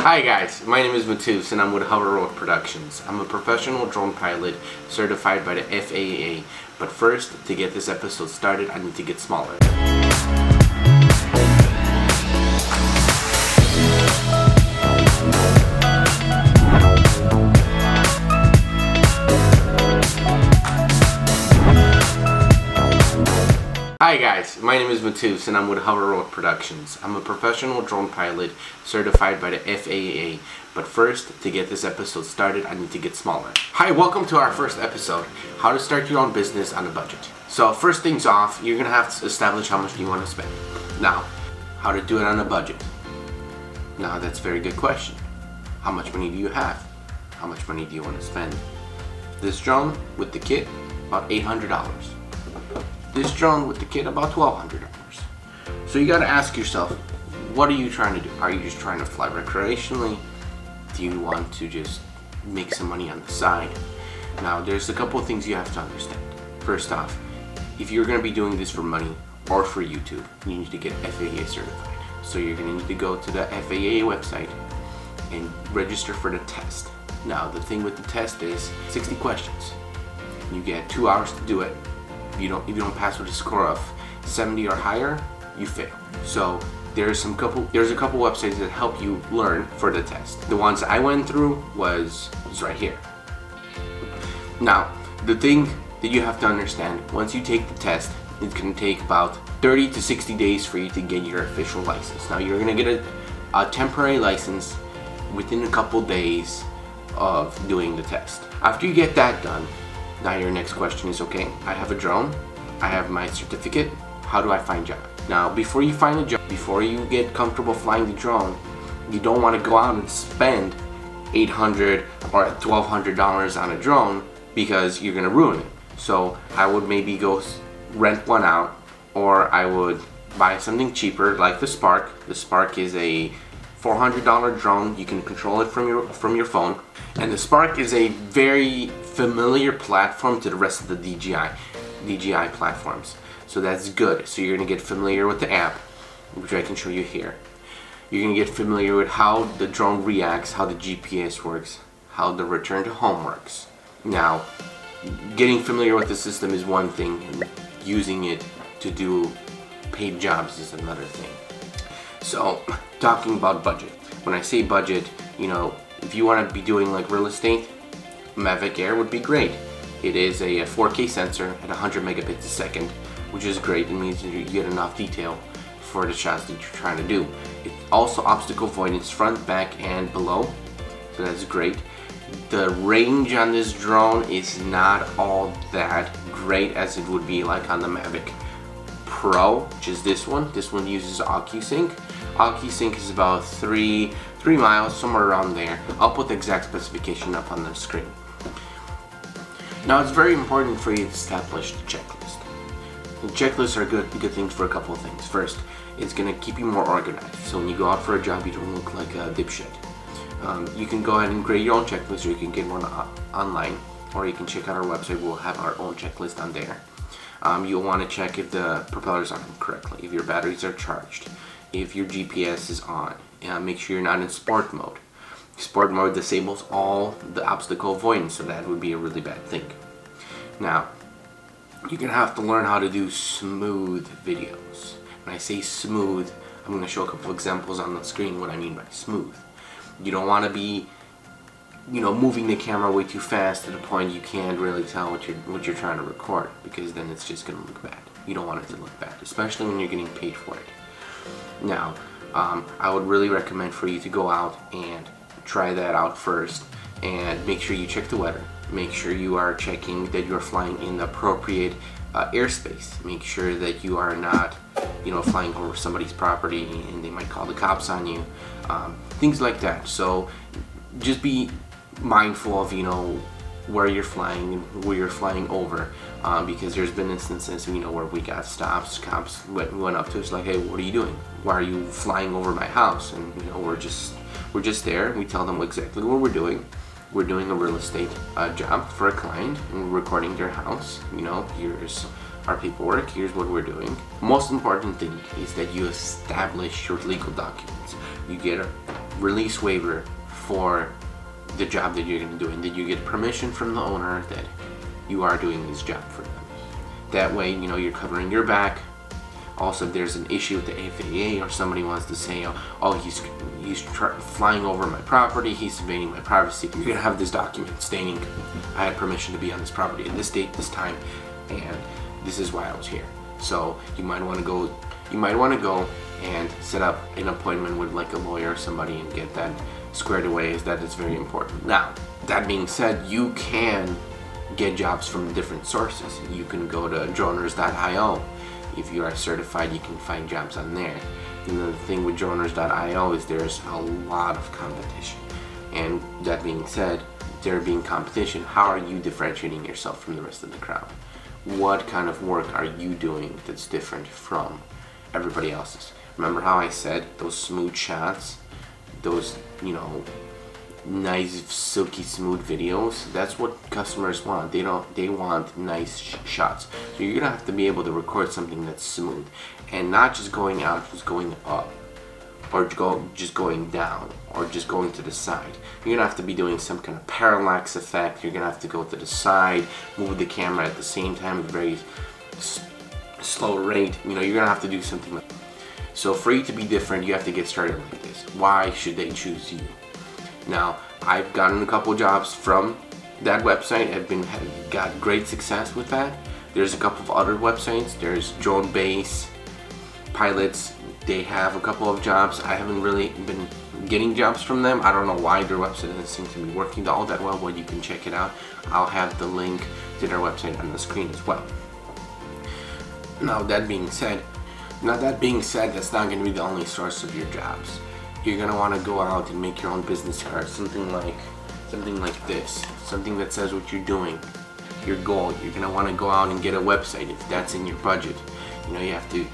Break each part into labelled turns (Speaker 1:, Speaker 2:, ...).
Speaker 1: Hi guys, my name is Matus and I'm with Hoverworldproductions. I'm a professional drone pilot certified by the FAA. But first, to get this episode started, I need to get smaller. Hi guys, my name is Matus and I'm with Hoverworldproductions. I'm a professional drone pilot certified by the FAA. But first, to get this episode started, I need to get smaller. Hi, welcome to our first episode, how to start your own business on a budget. So first things off, you're gonna have to establish how much you want to spend. Now, how to do it on a budget? Now that's a very good question. How much money do you have? How much money do you want to spend? This drone with the kit, about $800. This drone with the kit, about $1,200. So you gotta ask yourself, what are you trying to do? Are you just trying to fly recreationally? Do you want to just make some money on the side? Now, there's a couple of things you have to understand. First off, if you're gonna be doing this for money or for YouTube, you need to get FAA certified. So you're gonna need to go to the FAA website and register for the test. Now, the thing with the test is 60 questions. You get 2 hours to do it. If you don't pass with a score of 70 or higher, you fail. So there's a couple websites that help you learn for the test. The ones I went through was right here. Now, the thing that you have to understand, once you take the test, it's gonna take about 30 to 60 days for you to get your official license. Now, you're gonna get a temporary license within a couple days of doing the test. After you get that done, now your next question is, okay, I have a drone, I have my certificate, how do I find a job? Now, before you find a job, before you get comfortable flying the drone, you don't want to go out and spend $800 or $1,200 on a drone because you're gonna ruin it. So I would maybe go rent one out, or I would buy something cheaper like the Spark. The Spark is a $400 drone. You can control it from your phone. And the Spark is a very familiar platform to the rest of the DJI platforms. So that's good. So you're gonna get familiar with the app, which I can show you here. You're gonna get familiar with how the drone reacts, how the GPS works, how the return to home works. Now, getting familiar with the system is one thing, and using it to do paid jobs is another thing. So, talking about budget. When I say budget, you know, if you want to be doing like real estate, MAVIC Air would be great. It is a 4K sensor at 100 megabits a second, which is great. It means you get enough detail for the shots that you're trying to do. It's also obstacle avoidance front, back, and below, so that's great. The range on this drone is not all that great as it would be like on the MAVIC Pro, which is this one. This one uses OcuSync. OcuSync is about 3 miles, somewhere around there. I'll put the exact specification up on the screen. Now, it's very important for you to establish the checklist. The checklists are good things for a couple of things. First, it's going to keep you more organized. So when you go out for a job, you don't look like a dipshit. You can go ahead and create your own checklist, or you can get one online, or you can check out our website. We'll have our own checklist on there. You'll want to check if the propellers are on correctly, if your batteries are charged, if your GPS is on. Make sure you're not in sport mode. Sport mode disables all the obstacle avoidance, so that would be a really bad thing. Now, you're gonna have to learn how to do smooth videos. When I say smooth, I'm gonna show a couple examples on the screen what I mean by smooth. You don't want to be, you know, moving the camera way too fast to the point you can't really tell what you're trying to record, because then it's just gonna look bad. You don't want it to look bad, especially when you're getting paid for it. Now, I would really recommend for you to go out and try that out first, and make sure you check the weather. Make sure you are checking that you're flying in the appropriate airspace. Make sure that you are not, you know, flying over somebody's property and they might call the cops on you. Things like that. So just be mindful of, you know, where you're flying and where you're flying over, because there's been instances, you know, where we got stops. Cops went up to us like, hey, what are you doing? Why are you flying over my house? And you know, we're just there. We tell them exactly what we're doing. We're doing a real estate job for a client, and we're recording their house. You know, here's our paperwork, here's what we're doing. Most important thing is that you establish your legal documents. You get release waiver for the job that you're going to do, and that you get permission from the owner that you are doing this job for them. That way, you know, you're covering your back. Also, if there's an issue with the FAA, or somebody wants to say, oh, he's flying over my property, he's invading my privacy, you're gonna have this document stating I had permission to be on this property at this date, this time, and this is why I was here. So you might want to go and set up an appointment with like a lawyer or somebody and get that squared away, as that is very important. Now, that being said, you can get jobs from different sources. You can go to droners.io. If you are certified, you can find jobs on there. And the thing with droners.io is there's a lot of competition. And that being said, there being competition, how are you differentiating yourself from the rest of the crowd? What kind of work are you doing that's different from everybody else's? Remember how I said those smooth shots, those, you know, nice silky smooth videos? That's what customers want. They want nice shots. So you're gonna have to be able to record something that's smooth, and not just going out, just going up, or just going down, or just going to the side. You're gonna have to be doing some kind of parallax effect. You're gonna have to go to the side, move the camera at the same time at a very slow rate. You know, you're gonna have to do something like that. So for you to be different, you have to get started like this. Why should they choose you? Now, I've gotten a couple jobs from that website. I've got great success with that. There's a couple of other websites. There's Drone Base, Pilots. They have a couple of jobs. I haven't really been getting jobs from them. I don't know why their website doesn't seem to be working all that well, but you can check it out. I'll have the link to their website on the screen as well. Now, that being said, that's not going to be the only source of your jobs. You're gonna want to go out and make your own business card, something like this, something that says what you're doing, your goal. You're gonna want to go out and get a website if that's in your budget. You know, you have to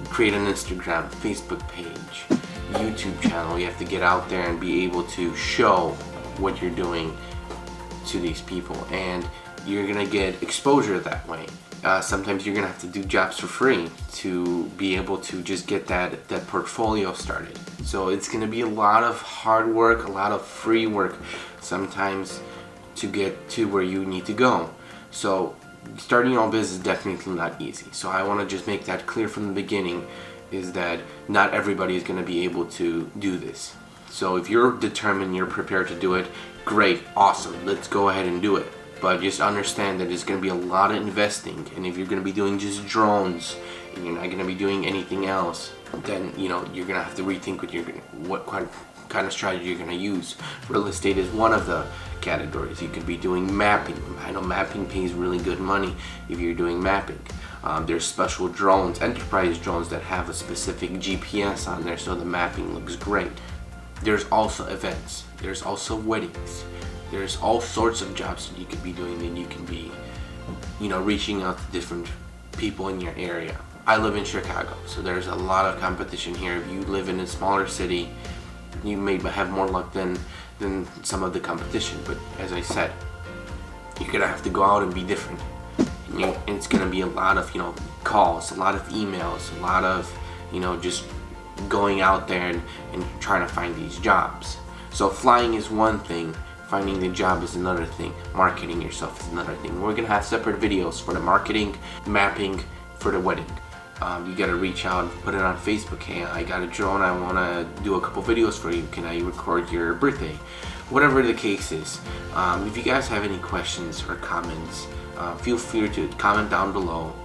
Speaker 1: create an Instagram, Facebook page, YouTube channel. You have to get out there and be able to show what you're doing to these people, and you're gonna get exposure that way. Sometimes you're gonna have to do jobs for free to be able to just get that portfolio started. So it's gonna be a lot of hard work, a lot of free work sometimes to get to where you need to go. So starting your own business is definitely not easy. So I want to just make that clear from the beginning, is that not everybody is gonna be able to do this. So if you're determined, you're prepared to do it, great, awesome, let's go ahead and do it. But just understand that there's going to be a lot of investing, and if you're going to be doing just drones and you're not going to be doing anything else, then you know you're going to have to rethink what kind of strategy you're going to use. Real estate is one of the categories. You could be doing mapping. I know mapping pays really good money if you're doing mapping. There's special drones, enterprise drones, that have a specific GPS on there, so the mapping looks great. There's also events. There's also weddings. There's all sorts of jobs that you could be doing, and you can be, you know, reaching out to different people in your area. I live in Chicago, so there's a lot of competition here. If you live in a smaller city, you may have more luck than some of the competition. But as I said, you're gonna have to go out and be different. And it's gonna be a lot of, you know, calls, a lot of emails, a lot of, you know, just going out there and trying to find these jobs. So flying is one thing. Finding the job is another thing. Marketing yourself is another thing. We're gonna have separate videos for the marketing, mapping, for the wedding. You gotta reach out, put it on Facebook. Hey, I got a drone, I wanna do a couple videos for you. Can I record your birthday? Whatever the case is. If you guys have any questions or comments, feel free to comment down below.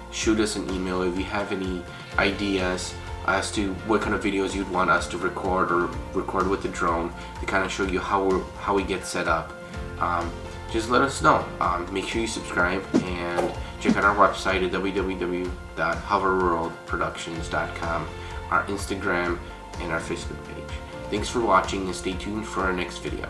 Speaker 1: Shoot us an email if you have any ideas as to what kind of videos you'd want us to record, or record with the drone, to kind of show you how we get set up. Just let us know. Make sure you subscribe and check out our website at www.hoverworldproductions.com, our Instagram, and our Facebook page. Thanks for watching, and stay tuned for our next video.